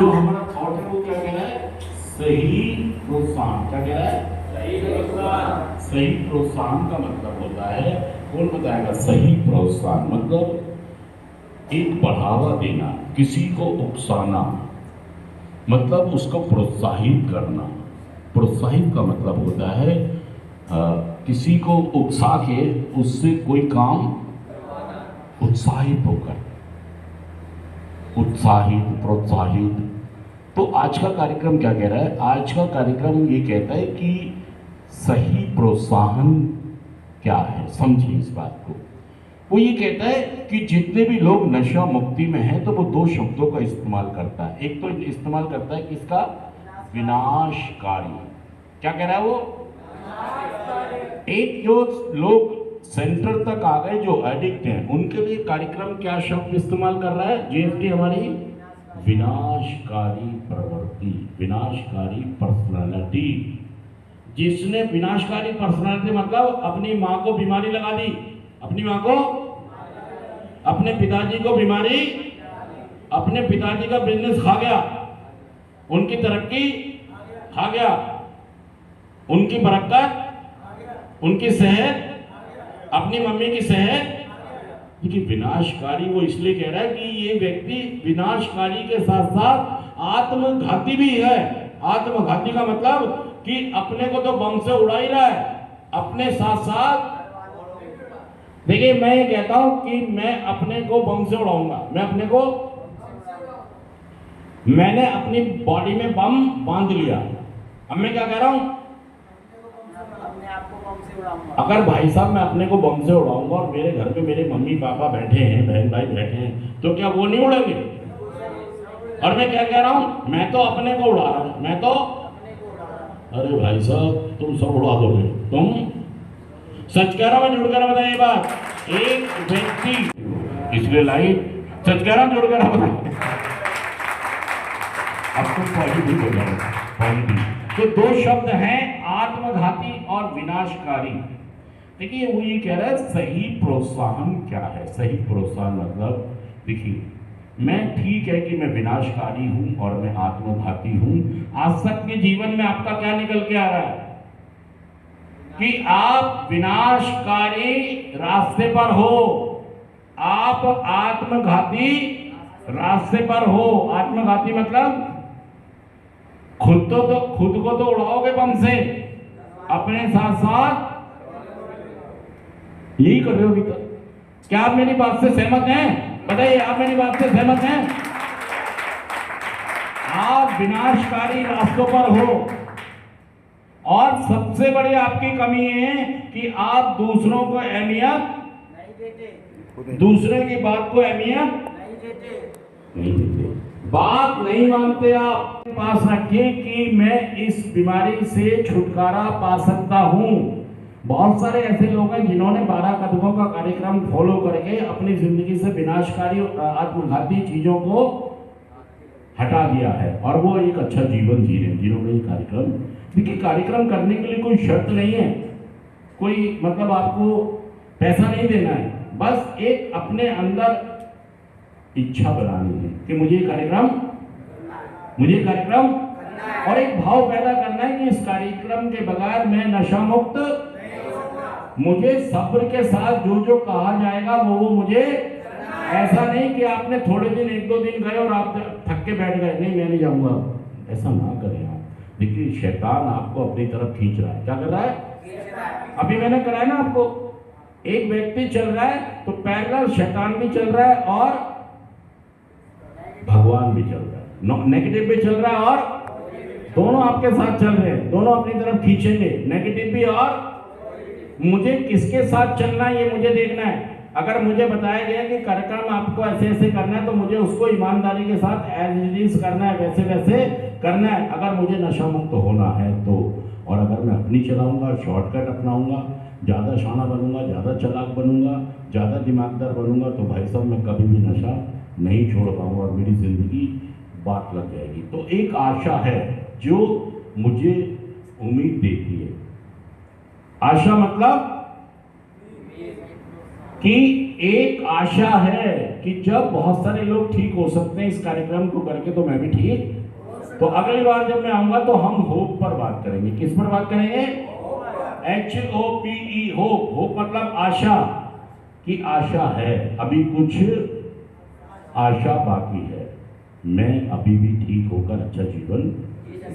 जो हमारा थॉट है वो क्या कह रहा है? सही प्रोत्साहन। क्या कह रहा है? सही प्रोत्साहन। सही प्रोत्साहन का मतलब होता है, कौन बताएगा? सही प्रोत्साहन मतलब एक बढ़ावा देना, किसी को उकसाना, मतलब उसको प्रोत्साहित करना। प्रोत्साहित का मतलब होता है किसी को उकसा के उससे कोई काम उत्साहित होकर, उत्साहित, प्रोत्साहित। तो आज का कार्यक्रम क्या कह रहा है? आज का कार्यक्रम ये कहता है कि सही प्रोत्साहन क्या है, समझिए इस बात को। वो ये कहता है कि जितने भी लोग नशा मुक्ति में हैं तो वो दो शब्दों का इस्तेमाल करता है। एक तो इस्तेमाल करता है किसका? विनाशकारी। क्या कह रहा है वो? एक जो लोग सेंटर तक आ गए, जो एडिक्ट हैं, उनके लिए कार्यक्रम क्या शब्द इस्तेमाल कर रहा है? जीएसटी हमारी विनाशकारी प्रवृत्ति, विनाशकारी पर्सनालिटी। जिसने विनाशकारी पर्सनालिटी मतलब अपनी माँ को बीमारी लगा दी, अपनी माँ को, अपने पिताजी को बीमारी, अपने पिताजी का बिजनेस खा गया, उनकी तरक्की खा गया, उनकी बरकत, उनकी सेहत, अपनी मम्मी की सेहत। देखिए विनाशकारी वो इसलिए कह रहा है कि ये व्यक्ति विनाशकारी के साथ साथ आत्मघाती भी है। आत्मघाती का मतलब कि अपने को तो बम से उड़ा ही रहा है, अपने साथ साथ। देखिए मैं ये कहता हूं कि मैं अपने को बम से उड़ाऊंगा, मैं अपने को, मैंने अपनी बॉडी में बम बांध लिया। अब मैं क्या कह रहा हूं? अगर भाई साहब मैं अपने को बम से उड़ाऊंगा और मेरे घर पे मेरे मम्मी पापा बैठे हैं, बहन भाई बैठे हैं, तो क्या वो नहीं उड़ेंगे? और मैं क्या कह रहा हूं? मैं तो अपने को उड़ा रहा हूं, मैं तो। अरे भाई साहब तुम सब उड़ा दोगे, तुम सच कह रहा हूं, जुड़ कर बताइए बात। एक व्यक्ति, इसलिए लाइट, सच कह रहा हूं, जुड़ कर बताइए। अब तो पॉजिटिव हो जाएगा, पॉजिटिव। तो दो शब्द हैं, आत्मघाती और विनाशकारी। देखिए वो ये कह रहा है सही प्रोत्साहन क्या है? सही प्रोत्साहन मतलब, देखिए मैं ठीक है कि मैं विनाशकारी हूं और मैं आत्मघाती हूं। आज तक के जीवन में आपका क्या निकल के आ रहा है? कि आप विनाशकारी रास्ते पर हो, आप आत्मघाती रास्ते पर हो। आत्मघाती मतलब खुद को तो उड़ाओगे बम से, अपने साथ साथ यही कर रहे हो अभी तक। क्या आप मेरी बात से सहमत हैं? बताइए, आप मेरी बात से सहमत हैं? आप विनाशकारी रास्तों पर हो और सबसे बड़ी आपकी कमी है कि आप दूसरों को अहमियत नहीं देते, दूसरे की बात को अहमियत नहीं देते, बात नहीं मानते। आप पास रखिए कि मैं इस बीमारी से छुटकारा पा सकता हूं। बहुत सारे ऐसे लोग हैं जिन्होंने 12 कदमों का कार्यक्रम फॉलो करके अपनी जिंदगी से विनाशकारी आत्मघाती चीजों को हटा दिया है और वो एक अच्छा जीवन जी रहे हैं जिन्होंने ये कार्यक्रम। देखिए कार्यक्रम करने के लिए कोई शर्त नहीं है, कोई मतलब आपको पैसा नहीं देना है, बस एक अपने अंदर इच्छा बनानी है कि मुझे कार्यक्रम और एक भाव पैदा करना है कि इस कार्यक्रम के बगैर मैं नशा मुक्त, मुझे सब्र के साथ जो जो कहा जाएगा वो मुझे, ऐसा नहीं कि आपने थोड़े दिन 1-2 दिन गए और आप थक के बैठ गए, नहीं मैं नहीं जाऊंगा, ऐसा ना करें आप। देखिए शैतान आपको अपनी तरफ खींच रहा है। क्या कर रहा है? अभी मैंने कराया ना आपको, एक व्यक्ति चल रहा है तो पैरेलल शैतान भी चल रहा है और भगवान भी चल रहा है, नेगेटिव भी चल रहा है और दोनों आपके साथ चल रहे हैं, दोनों अपनी तरफ खींचेंगे, नेगेटिव भी और। मुझे किसके साथ चलना है ये मुझे देखना है। अगर मुझे बताया गया कि कार्यक्रम आपको ऐसे ऐसे करना है तो मुझे उसको ईमानदारी के साथ एज इट इज करना है, वैसे वैसे करना है। अगर मुझे नशा मुक्त होना है तो, और अगर मैं अपनी चलाऊंगा, शॉर्टकट अपनाऊंगा, ज़्यादा शाना बनूंगा, ज़्यादा चालाक बनूंगा, ज़्यादा दिमागदार बनूंगा, तो भाई साहब मैं कभी भी नशा नहीं छोड़ पाऊंगा और मेरी जिंदगी बात लग जाएगी। तो एक आशा है जो मुझे उम्मीद देती है। आशा मतलब कि एक आशा है कि जब बहुत सारे लोग ठीक हो सकते हैं इस कार्यक्रम को करके, तो मैं भी ठीक। तो अगली बार जब मैं आऊंगा तो हम होप पर बात करेंगे। किस पर बात करेंगे? HOPE, hope. होप मतलब आशा, कि आशा है, अभी कुछ आशा बाकी है, मैं अभी भी ठीक होकर अच्छा जीवन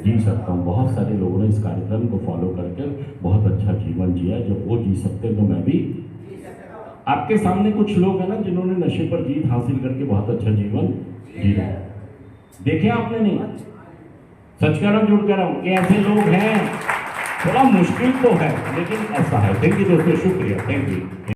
जी सकता हूँ। बहुत सारे लोगों ने इस कार्यक्रम को फॉलो करके बहुत अच्छा जीवन जिया। जब वो जी सकते हैं तो मैं भी। आपके सामने कुछ लोग हैं ना जिन्होंने नशे पर जीत हासिल करके बहुत अच्छा जीवन जी रहे हैं। देखे आपने? नहीं, सच कह रहा हूं, झूठ कह रहा हूं कि ऐसे लोग हैं। थोड़ा मुश्किल तो है लेकिन ऐसा है। थैंक यू दोस्तों, शुक्रिया, थैंक यू।